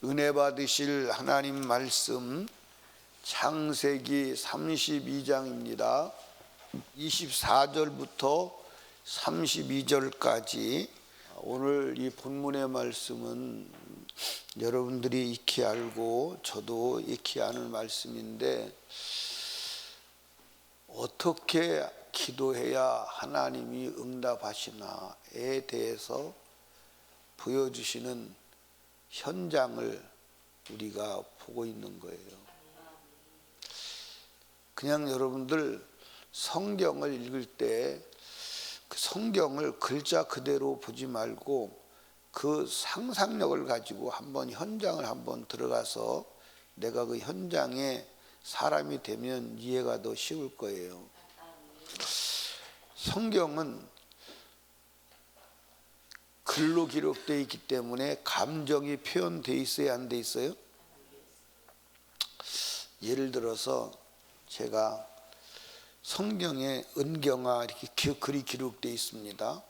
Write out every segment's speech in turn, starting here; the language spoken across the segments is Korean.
은혜 받으실 하나님 말씀 창세기 32장입니다. 24절부터 32절까지 오늘 이 본문의 말씀은 여러분들이 익히 알고 저도 익히 아는 말씀인데, 어떻게 기도해야 하나님이 응답하시나에 대해서 보여주시는 현장을 우리가 보고 있는 거예요. 그냥 여러분들 성경을 읽을 때 그 성경을 글자 그대로 보지 말고 그 상상력을 가지고 한번 현장을 한번 들어가서 내가 그 현장에 사람이 되면 이해가 더 쉬울 거예요. 성경은 글로 기록되어 있기 때문에 감정이 표현되어 있어야 안 돼 있어요? 예를 들어서 제가 성경에 은경화 이렇게 글이 기록되어 있습니다.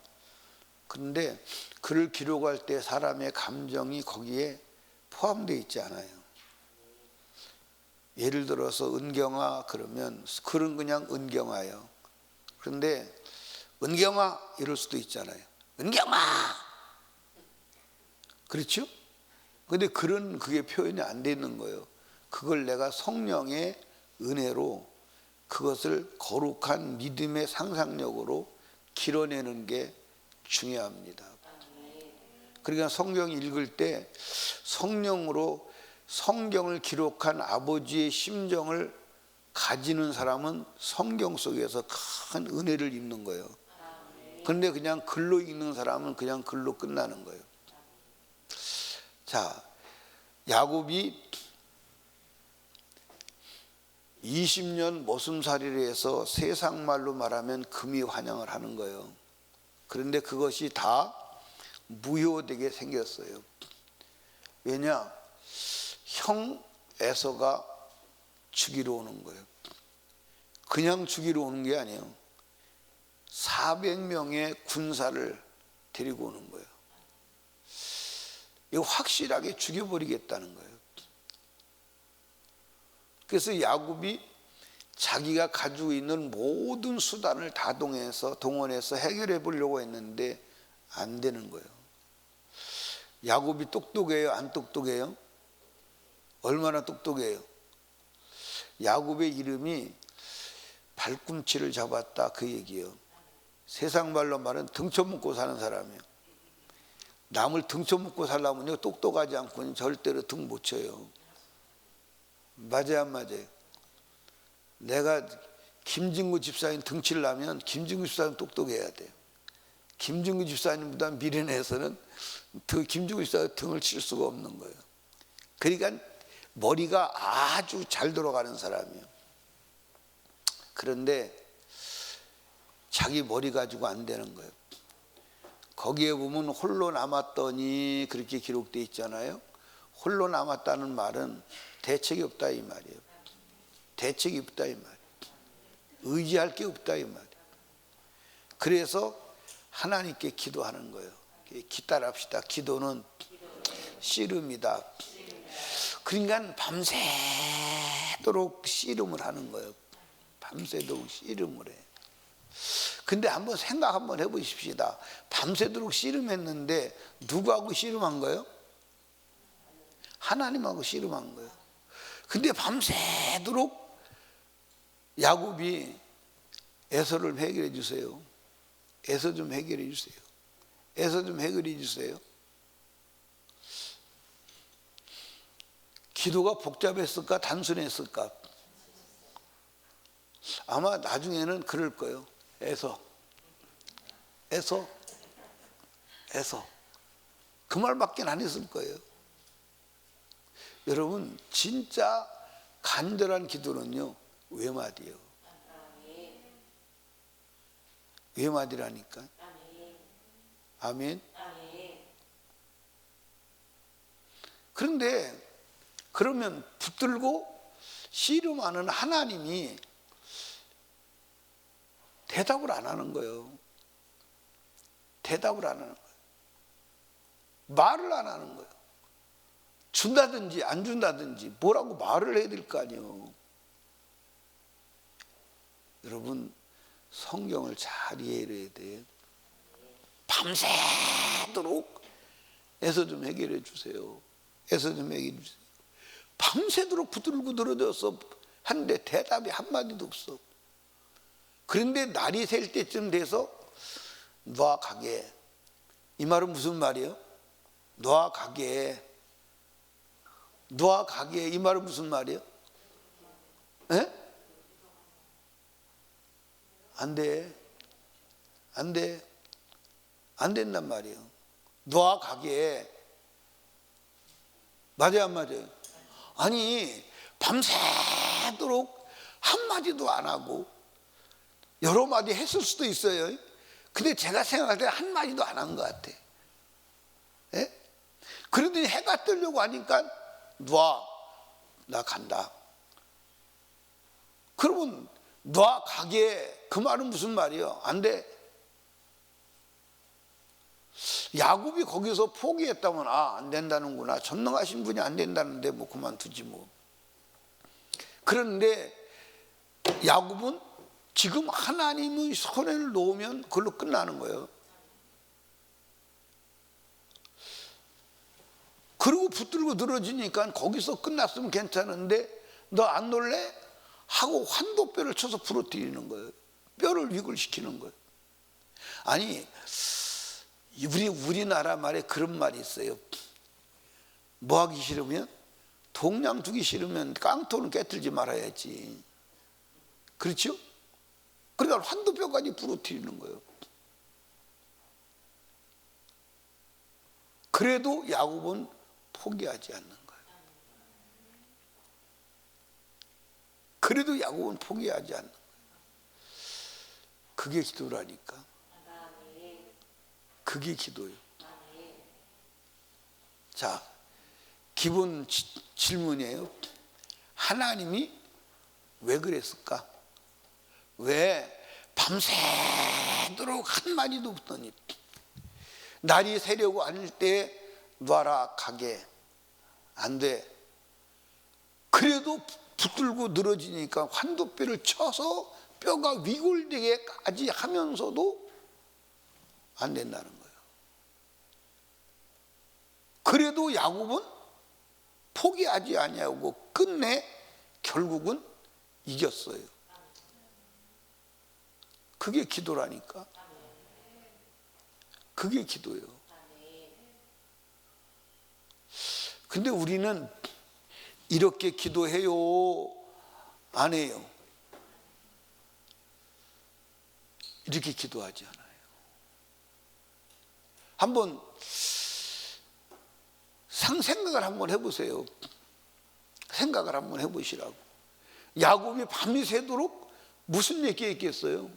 그런데 글을 기록할 때 사람의 감정이 거기에 포함되어 있지 않아요. 예를 들어서 은경화 그러면 글은 그냥 은경화예요. 그런데 은경화 이럴 수도 있잖아요. 은경화! 그렇죠? 근데 글은 그게 표현이 안 되는 거예요. 그걸 내가 성령의 은혜로 그것을 거룩한 믿음의 상상력으로 길어내는 게 중요합니다. 그러니까 성경 읽을 때 성령으로 성경을 기록한 아버지의 심정을 가지는 사람은 성경 속에서 큰 은혜를 입는 거예요. 그런데 그냥 글로 읽는 사람은 그냥 글로 끝나는 거예요. 자, 야곱이 20년 모순살이를 해서 세상 말로 말하면 금이 환영을 하는 거예요. 그런데 그것이 다 무효되게 생겼어요. 왜냐? 형 에서가 죽이러 오는 거예요. 그냥 죽이러 오는 게 아니에요. 400명의 군사를 데리고 오는 거예요. 이거 확실하게 죽여버리겠다는 거예요. 그래서 야곱이 자기가 가지고 있는 모든 수단을 다 동원해서 해결해 보려고 했는데 안 되는 거예요. 야곱이 똑똑해요? 안 똑똑해요? 얼마나 똑똑해요? 야곱의 이름이 발꿈치를 잡았다 그 얘기예요. 세상 말로 말은 등쳐먹고 사는 사람이에요. 남을 등쳐먹고 살려면요 똑똑하지 않고는 절대로 등 못 쳐요. 맞아요, 안 맞아요? 내가 김진구 집사님 등치려면 김진구 집사님 똑똑해야 돼요. 김진구 집사님보다 미련해서는 김진구 집사님 등을 칠 수가 없는 거예요. 그러니까 머리가 아주 잘 돌아가는 사람이에요. 그런데 자기 머리 가지고 안 되는 거예요. 거기에 보면 홀로 남았더니 그렇게 기록되어 있잖아요. 홀로 남았다는 말은 대책이 없다 이 말이에요. 대책이 없다 이 말이에요. 의지할 게 없다 이 말이에요. 그래서 하나님께 기도하는 거예요. 기다립시다. 기도는 씨름이다. 그러니까 밤새도록 씨름을 하는 거예요. 밤새도록 씨름을 해. 근데 한번 생각 한번 해보십시다. 밤새도록 씨름했는데 누구하고 씨름한 거예요? 하나님하고 씨름한 거예요. 근데 밤새도록 야곱이 에서를 해결해 주세요. 에서 좀 해결해 주세요. 에서 좀 해결해 주세요. 기도가 복잡했을까? 단순했을까? 아마 나중에는 그럴 거예요. 에서 그 말밖에 안 했을 거예요. 여러분 진짜 간절한 기도는요 외마디예요. 외마디라니까. 아멘. 그런데 그러면 붙들고 씨름하는 하나님이 대답을 안 하는 거예요. 대답을 안 하는 거예요. 말을 안 하는 거예요. 준다든지 안 준다든지 뭐라고 말을 해야 될 거 아니에요. 여러분, 성경을 잘 이해해야 돼. 밤새도록 애서 좀 해결해 주세요. 애서 좀 해결해 주세요. 밤새도록 붙들고 늘어져서 하는데 대답이 한마디도 없어. 그런데 날이 셀 때쯤 돼서 놔 가게. 이 말은 무슨 말이에요? 놔 가게. 놔 가게. 이 말은 무슨 말이에요? 에? 안 돼. 안 돼. 안 된단 말이에요. 놔 가게. 맞아요, 안 맞아요? 아니, 밤새도록 한마디도 안 하고 여러 마디 했을 수도 있어요. 근데 제가 생각할 때 한마디도 안 한 것 같아. 예? 그러더니 해가 뜨려고 하니까 놔, 나 간다. 그러면 놔 가게, 그 말은 무슨 말이에요? 안 돼. 야곱이 거기서 포기했다면 안 된다는구나. 전능하신 분이 안 된다는데 뭐 그만두지 뭐. 그런데 야곱은 지금 하나님의 손에 놓으면 그걸로 끝나는 거예요. 그리고 붙들고 늘어지니까 거기서 끝났으면 괜찮은데 너 안 놀래? 하고 환도뼈를 쳐서 부러뜨리는 거예요. 뼈를 위골시키는 거예요. 아니, 우리나라 말에 그런 말이 있어요. 뭐 하기 싫으면? 동양 두기 싫으면 깡통은 깨뜨리지 말아야지. 그렇죠? 그러니까 환도뼈까지 부러뜨리는 거예요. 그래도 야곱은 포기하지 않는 거예요. 그래도 야곱은 포기하지 않는 거예요. 그게 기도라니까. 그게 기도예요. 자, 기본 질문이에요. 하나님이 왜 그랬을까? 왜 밤새도록 한마디도 없더니 날이 새려고 하는 때 놔라 가게. 안 돼. 그래도 붙들고 늘어지니까 환도뼈를 쳐서 뼈가 위골되게까지 하면서도 안 된다는 거예요. 그래도 야곱은 포기하지 아니하고 끝내 결국은 이겼어요. 그게 기도라니까. 그게 기도예요. 근데 우리는 이렇게 기도해요? 안 해요? 이렇게 기도하지 않아요. 한번 생각을 한번 해보세요. 생각을 한번 해보시라고. 야곱이 밤이 새도록 무슨 얘기 했겠어요?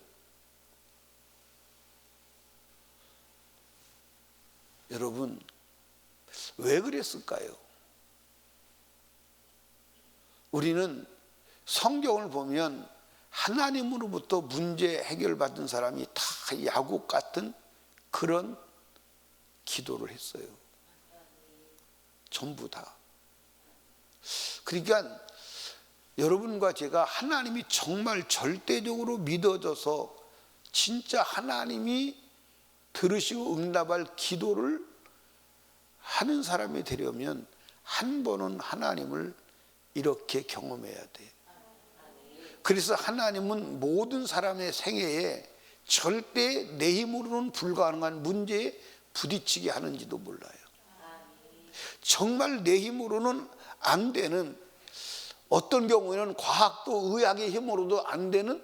여러분, 왜 그랬을까요? 우리는 성경을 보면 하나님으로부터 문제 해결받은 사람이 다 야곱 같은 그런 기도를 했어요. 전부 다. 그러니까 여러분과 제가 하나님이 정말 절대적으로 믿어져서 진짜 하나님이 들으시고 응답할 기도를 하는 사람이 되려면 한 번은 하나님을 이렇게 경험해야 돼. 그래서 하나님은 모든 사람의 생애에 절대 내 힘으로는 불가능한 문제에 부딪히게 하는지도 몰라요. 정말 내 힘으로는 안 되는, 어떤 경우에는 과학도 의학의 힘으로도 안 되는,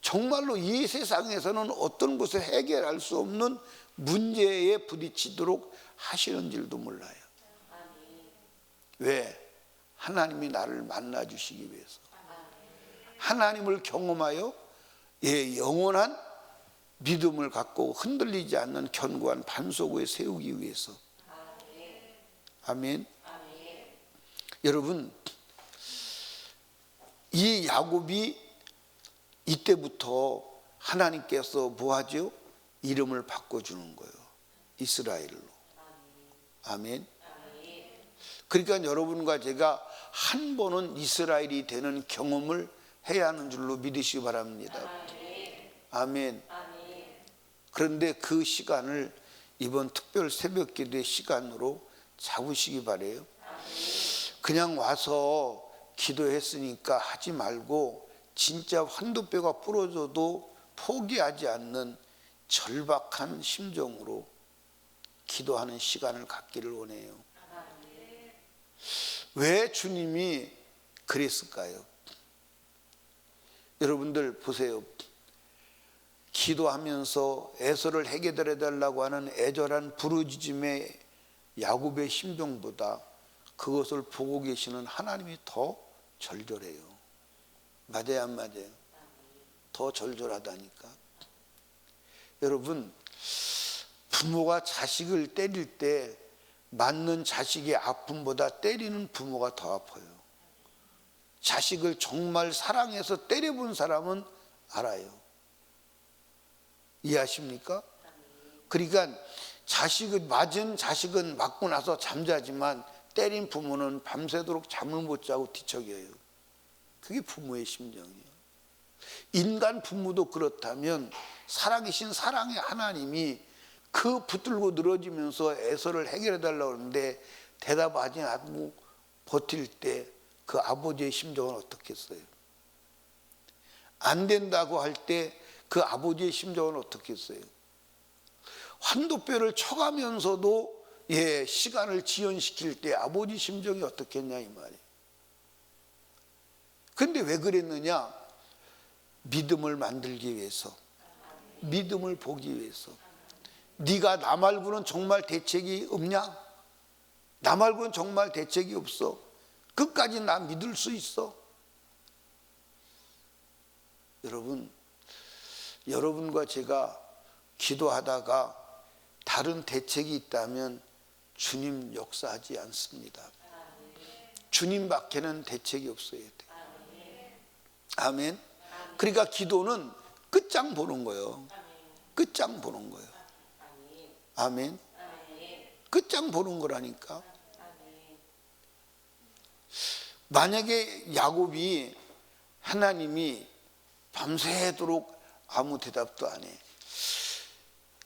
정말로 이 세상에서는 어떤 것을 해결할 수 없는 문제에 부딪히도록 하시는 줄도 몰라요. 왜? 하나님이 나를 만나 주시기 위해서. 하나님을 경험하여 영원한 믿음을 갖고 흔들리지 않는 견고한 반석 위에 세우기 위해서. 아멘. 여러분, 이 야곱이 이때부터 하나님께서 뭐 하죠? 이름을 바꿔주는 거예요. 이스라엘로. 아멘. 그러니까 여러분과 제가 한 번은 이스라엘이 되는 경험을 해야 하는 줄로 믿으시기 바랍니다. 아멘. 그런데 그 시간을 이번 특별 새벽 기도의 시간으로 잡으시기 바래요. 그냥 와서 기도했으니까 하지 말고 진짜 환도뼈가 부러져도 포기하지 않는 절박한 심정으로 기도하는 시간을 갖기를 원해요. 왜 주님이 그랬을까요? 여러분들 보세요. 기도하면서 에서를 해결해 달라고 하는 애절한 부르짖음의 야곱의 심정보다 그것을 보고 계시는 하나님이 더 절절해요. 맞아요, 안 맞아요? 더 절절하다니까. 여러분, 부모가 자식을 때릴 때 맞는 자식의 아픔보다 때리는 부모가 더 아파요. 자식을 정말 사랑해서 때려본 사람은 알아요. 이해하십니까? 그러니까 맞은 자식은 맞고 나서 잠자지만 때린 부모는 밤새도록 잠을 못 자고 뒤척여요. 그게 부모의 심정이에요. 인간 부모도 그렇다면 살아계신 사랑의 하나님이 그 붙들고 늘어지면서 애서를 해결해 달라고 하는데 대답하지 않고 버틸 때 그 아버지의 심정은 어떻겠어요? 안 된다고 할 때 그 아버지의 심정은 어떻겠어요? 환도뼈를 쳐가면서도 시간을 지연시킬 때 아버지 심정이 어떻겠냐 이 말이에요. 그런데 왜 그랬느냐? 믿음을 만들기 위해서, 믿음을 보기 위해서. 네가 나 말고는 정말 대책이 없냐? 나 말고는 정말 대책이 없어. 끝까지 나 믿을 수 있어. 여러분과 제가 기도하다가 다른 대책이 있다면 주님 역사하지 않습니다. 주님밖에는 대책이 없어야 돼. 아멘. 그러니까 기도는 끝장 보는 거예요. 끝장 보는 거예요. 아멘. 끝장 보는 거라니까. 만약에 야곱이 하나님이 밤새도록 아무 대답도 안 해.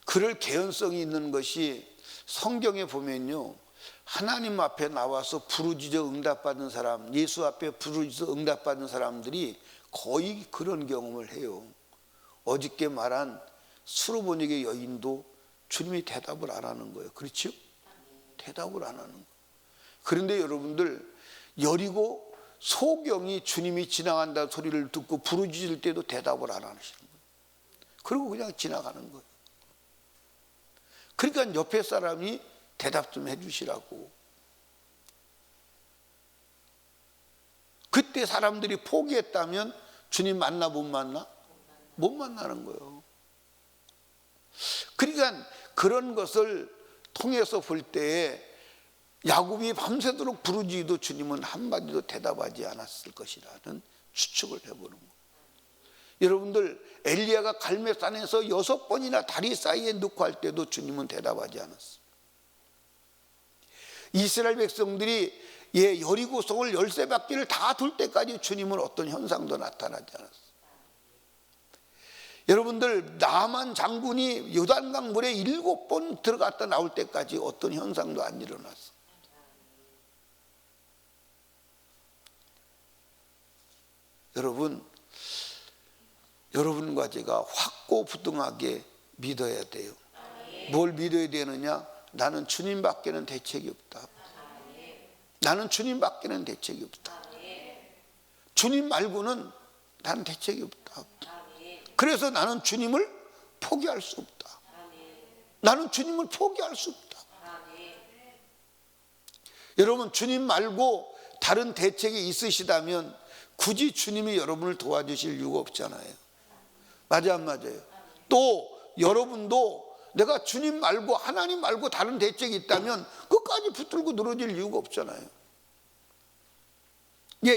그럴 개연성이 있는 것이 성경에 보면요, 하나님 앞에 나와서 부르짖어 응답받은 사람, 예수 앞에 부르짖어 응답받은 사람들이 거의 그런 경험을 해요. 어저께 말한 수로보닉의 여인도 주님이 대답을 안 하는 거예요. 그렇죠? 대답을 안 하는 거예요. 그런데 여러분들, 여리고 소경이 주님이 지나간다 소리를 듣고 부르짖을 때도 대답을 안 하시는 거예요. 그리고 그냥 지나가는 거예요. 그러니까 옆에 사람이 대답 좀 해주시라고. 그때 사람들이 포기했다면 주님 만나 못 만나? 못 만나는 거예요. 그러니까 그런 것을 통해서 볼 때에 야곱이 밤새도록 부르짖어도 주님은 한마디도 대답하지 않았을 것이라는 추측을 해보는 거예요. 여러분들, 엘리야가 갈멜산에서 6번이나 다리 사이에 넣고 할 때도 주님은 대답하지 않았어요. 이스라엘 백성들이 여리고성을 13바퀴를 다 돌 때까지 주님은 어떤 현상도 나타나지 않았어요. 여러분들, 나만 장군이 요단강 물에 7번 들어갔다 나올 때까지 어떤 현상도 안 일어났어요. 여러분과 제가 확고부동하게 믿어야 돼요. 뭘 믿어야 되느냐? 나는 주님밖에는 대책이 없다. 나는 주님밖에는 대책이 없다. 주님 말고는 나는 대책이 없다. 그래서 나는 주님을 포기할 수 없다. 나는 주님을 포기할 수 없다. 여러분, 주님 말고 다른 대책이 있으시다면 굳이 주님이 여러분을 도와주실 이유가 없잖아요. 맞아 안 맞아요? 또 여러분도 내가 주님 말고 하나님 말고 다른 대책이 있다면 끝까지 붙들고 늘어질 이유가 없잖아요.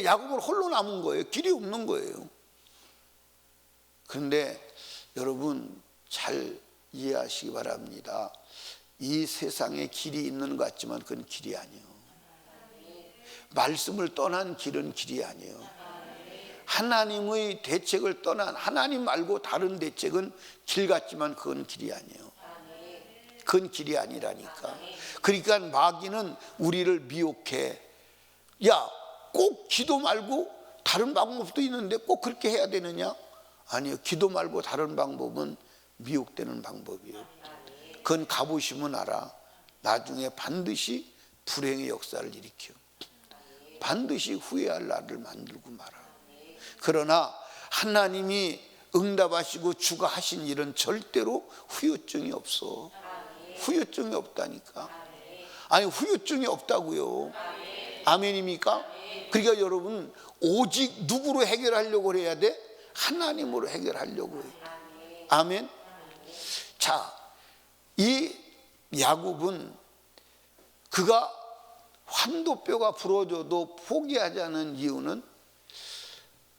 야곱은 홀로 남은 거예요. 길이 없는 거예요. 그런데 여러분 잘 이해하시기 바랍니다. 이 세상에 길이 있는 것 같지만 그건 길이 아니에요. 말씀을 떠난 길은 길이 아니에요. 하나님의 대책을 떠난, 하나님 말고 다른 대책은 길 같지만 그건 길이 아니에요. 그건 길이 아니라니까. 그러니까 마귀는 우리를 미혹해. 야, 꼭 기도 말고 다른 방법도 있는데 꼭 그렇게 해야 되느냐? 아니요, 기도 말고 다른 방법은 미혹되는 방법이에요. 그건 가보시면 알아. 나중에 반드시 불행의 역사를 일으켜. 반드시 후회할 날을 만들고 말아. 그러나 하나님이 응답하시고 주가 하신 일은 절대로 후유증이 없어. 후유증이 없다니까. 아니, 후유증이 없다고요. 아멘입니까? 그러니까 여러분, 오직 누구로 해결하려고 해야 돼? 하나님으로 해결하려고 해요. 아멘. 자, 이 야곱은 그가 환도뼈가 부러져도 포기하지 않은 이유는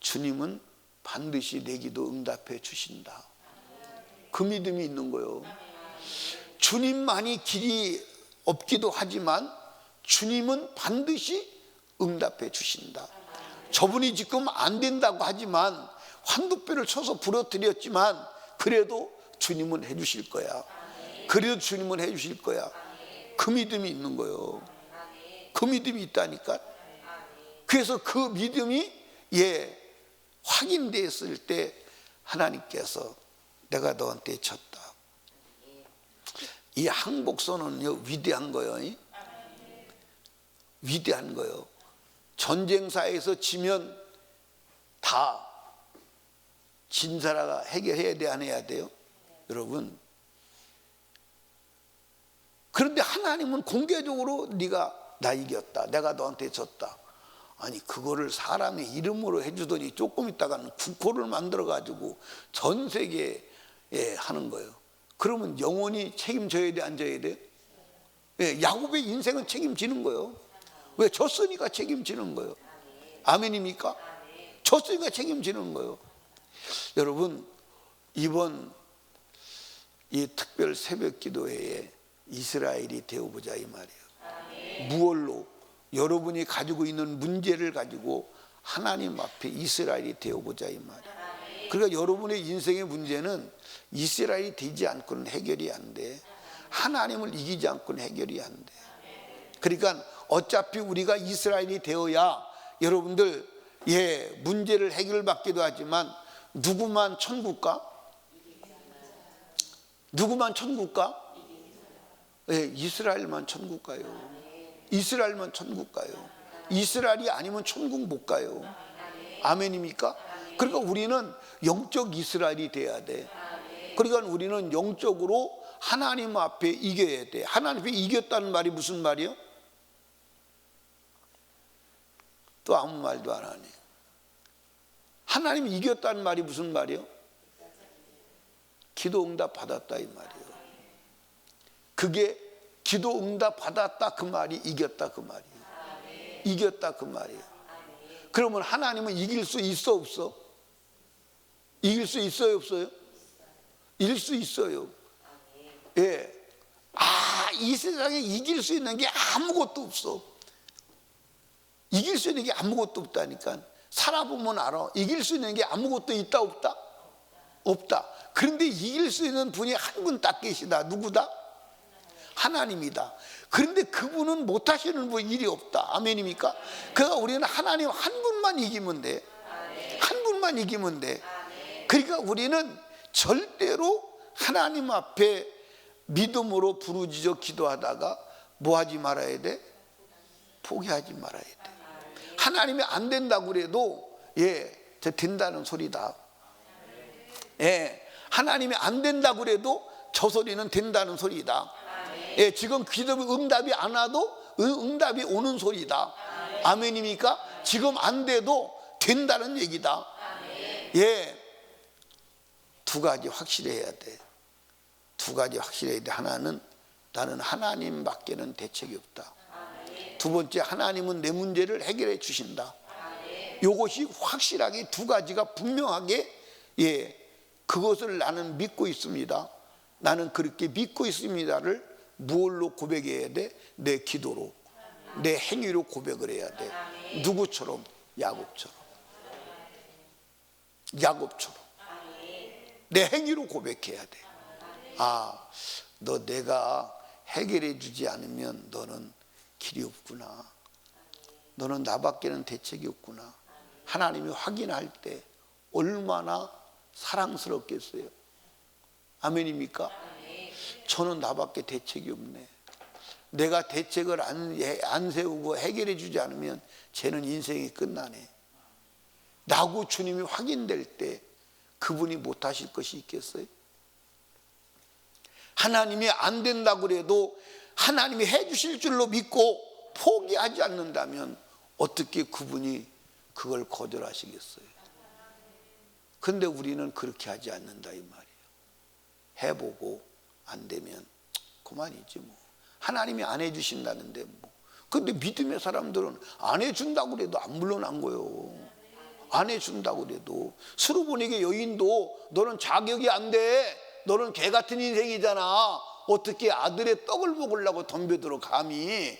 주님은 반드시 내 기도 응답해 주신다. 그 믿음이 있는 거예요. 주님만이 길이 없기도 하지만 주님은 반드시 응답해 주신다. 저분이 지금 안 된다고 하지만 환도뼈를 쳐서 부러뜨렸지만 그래도 주님은 해 주실 거야. 그래도 주님은 해 주실 거야. 그 믿음이 있는 거예요. 그 믿음이 있다니까. 그래서 그 믿음이 확인됐을 때 하나님께서 내가 너한테 졌다. 이 항복선언은요, 위대한 거예요. 위대한 거예요. 전쟁사에서 지면 다 진사라가 해결해야 돼, 안 해야 돼요? 여러분, 그런데 하나님은 공개적으로 네가 나 이겼다, 내가 너한테 졌다. 아니, 그거를 사람의 이름으로 해주더니 조금 있다가는 국호를 만들어 가지고 전 세계에 하는 거예요. 그러면 영원히 책임져야 돼, 안 져야 돼? 야곱의 인생은 책임지는 거예요. 왜? 졌으니까 책임지는 거예요. 아멘입니까? 졌으니까 책임지는 거예요. 여러분, 이번 이 특별 새벽 기도회에 이스라엘이 되어보자 이 말이에요. 무얼로? 여러분이 가지고 있는 문제를 가지고 하나님 앞에 이스라엘이 되어보자 이 말이에요. 그러니까 여러분의 인생의 문제는 이스라엘이 되지 않고는 해결이 안 돼. 하나님을 이기지 않고는 해결이 안 돼. 그러니까 어차피 우리가 이스라엘이 되어야 여러분들 문제를 해결받기도 하지만 누구만 천국 가? 누구만 천국 가? 이스라엘만 천국 가요. 이스라엘만 천국 가요. 이스라엘이 아니면 천국 못 가요. 아멘입니까? 그러니까 우리는 영적 이스라엘이 돼야 돼. 그러니까 우리는 영적으로 하나님 앞에 이겨야 돼. 하나님 앞에 이겼다는 말이 무슨 말이요? 또 아무 말도 안 하네. 하나님이 이겼다는 말이 무슨 말이요? 기도 응답 받았다 이 말이에요. 그게 기도 응답 받았다 그 말이 이겼다 그 말이에요. 이겼다 그 말이에요. 그러면 하나님은 이길 수 있어 없어? 이길 수 있어요 없어요? 이길 수 있어요. 이 세상에 이길 수 있는 게 아무것도 없어. 이길 수 있는 게 아무것도 없다니까. 살아보면 알아. 이길 수 있는 게 아무것도 있다 없다? 없다. 그런데 이길 수 있는 분이 한 분 딱 계시다. 누구다? 하나님이다. 그런데 그분은 못하시는 분 일이 없다. 아멘입니까? 그러니까 우리는 하나님 한 분만 이기면 돼. 한 분만 이기면 돼. 그러니까 우리는 절대로 하나님 앞에 믿음으로 부르짖어 기도하다가 뭐 하지 말아야 돼? 포기하지 말아야 돼. 하나님이 안 된다고 그래도 저 된다는 소리다. 하나님이 안 된다고 그래도 저 소리는 된다는 소리다. 지금 기도 응답이 안 와도 응답이 오는 소리다. 아멘입니까? 지금 안 돼도 된다는 얘기다. 두 가지 확실해야 돼. 두 가지 확실해야 돼. 하나는 나는 하나님밖에는 대책이 없다. 두 번째, 하나님은 내 문제를 해결해 주신다. 이것이 확실하게 두 가지가 분명하게 그것을 나는 믿고 있습니다. 나는 그렇게 믿고 있습니다를 무엇로 고백해야 돼? 내 기도로. 내 행위로 고백을 해야 돼. 누구처럼? 야곱처럼. 야곱처럼 내 행위로 고백해야 돼. 아, 너 내가 해결해 주지 않으면 너는 길이 없구나. 너는 나밖에는 대책이 없구나. 하나님이 확인할 때 얼마나 사랑스럽겠어요. 아멘입니까? 저는 나밖에 대책이 없네. 내가 대책을 안 세우고 해결해 주지 않으면 쟤는 인생이 끝나네. 라고 주님이 확인될 때 그분이 못하실 것이 있겠어요? 하나님이 안 된다고 그래도 하나님이 해주실 줄로 믿고 포기하지 않는다면 어떻게 그분이 그걸 거절하시겠어요? 근데 우리는 그렇게 하지 않는다 이 말이에요. 해보고 안 되면 그만이지 뭐. 하나님이 안 해주신다는데 뭐. 근데 믿음의 사람들은 안 해준다고 그래도 안 물러난 거예요. 안 해준다고 그래도. 수르보니게 여인도 너는 자격이 안 돼. 너는 개 같은 인생이잖아. 어떻게 아들의 떡을 먹으려고 덤벼들어 감히.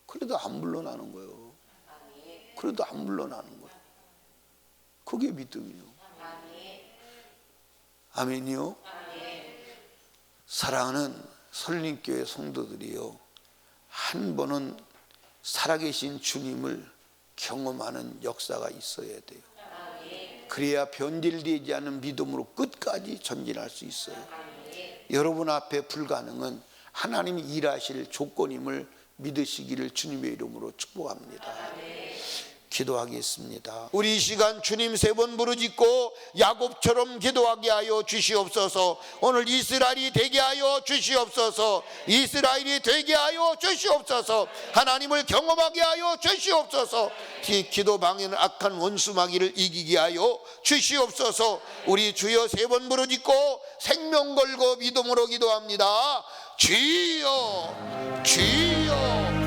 그래도 안 물러나는 거예요. 그래도 안 물러나는 거예요. 그게 믿음이요. 아멘이요. 사랑하는 설림교회 성도들이요, 한 번은 살아계신 주님을 경험하는 역사가 있어야 돼요. 그래야 변질되지 않은 믿음으로 끝까지 전진할 수 있어요. 여러분 앞에 불가능은 하나님이 일하실 조건임을 믿으시기를 주님의 이름으로 축복합니다. 기도하겠습니다. 우리 이 시간 주님 3번 부르짖고 야곱처럼 기도하게 하여 주시옵소서. 오늘 이스라엘이 되게 하여 주시옵소서. 이스라엘이 되게 하여 주시옵소서. 하나님을 경험하게 하여 주시옵소서. 기도 방해는 악한 원수 마귀를 이기게 하여 주시옵소서. 우리 주여 3번 부르짖고 생명 걸고 믿음으로 기도합니다. 주여, 주여.